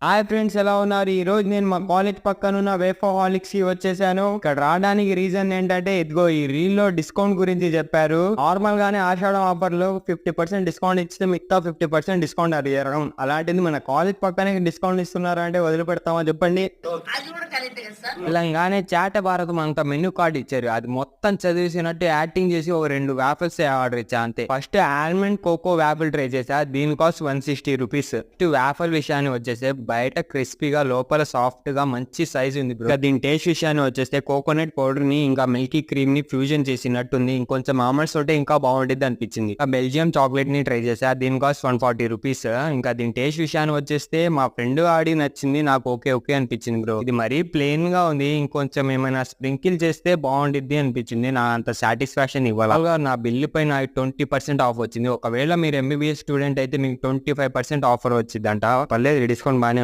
Hi friends, ఎలా ఉన్నారు? ఈ రోజు నేను మా కాలేజ్ పక్కనున్న వేఫోహాలిక్స్ కి వచ్చేసాను. ఇక్కడ రావడానికి రీజన్ ఏంటంటే, ఇదిగో ఈ రీల్ లో డిస్కౌంట్ గురించి చెప్పారు. నార్మల్ గానే ఆషాఢం ఆఫర్ లో 50% డిస్కౌంట్ ఇస్తే మిగతా 50% డిస్కౌంట్ అడిగారు. అలాంటిది మన కాలేజ్ పక్కనే డిస్కౌంట్ ఇస్తున్నారు అంటే వదిలిపెడతామా చెప్పండి. తెలంగాణ చాట భారతం అంత మెనూ కార్డ్ ఇచ్చారు. అది మొత్తం చదివేసినట్టు యాక్టింగ్ చేసి ఒక 2 వ్యాఫిల్స్ ఆర్డర్ ఇచ్చా అంతే. First almond cocoa waffle try చేసా. దీని కాస్ట్ 160 రూపీస్. వ్యాఫిల్ విషయాన్ని వచ్చేస్తే బయట క్రిస్పీగా లోపల సాఫ్ట్ గా మంచి సైజ్ ఉంది బ్రో. దీని టేస్ట్ విషయాన్ని వచ్చేస్తే కోకోనట్ పౌడర్ ని ఇంకా మిల్కీ క్రీమ్ ని ఫ్యూజన్ చేసినట్టుంది. ఇంకొంచెం ఆమల్స్ తోటే ఇంకా బాగుంటుంది అనిపించింది. బెల్జియం చాక్లెట్ ని ట్రై చేసా. దీని కాస్ట్ 140 రూపీస్. ఇంకా దీని టేస్ట్ విషయాన్ని వచ్చేస్తే మా ఫ్రెండ్ ఆడి నచ్చింది, నాకు ఓకే ఓకే అనిపించింది బ్రో. ఇది మరీ ప్లెయిన్ గా ఉంది, ఇంకొంచెం ఏమైనా స్ప్రింకిల్ చేస్తే బాగుండిద్ది అనిపించింది. నా అంత సాటిస్ఫాక్షన్ ఇవ్వాలి. నా బిల్లు పైన 20% ఆఫ్ వచ్చింది. ఒకవేళ మీరు ఎంబీబీఎస్ స్టూడెంట్ అయితే మీకు 25% ఆఫర్ వచ్చిందంట. పర్లేదు, డిస్కౌంట్ బాగా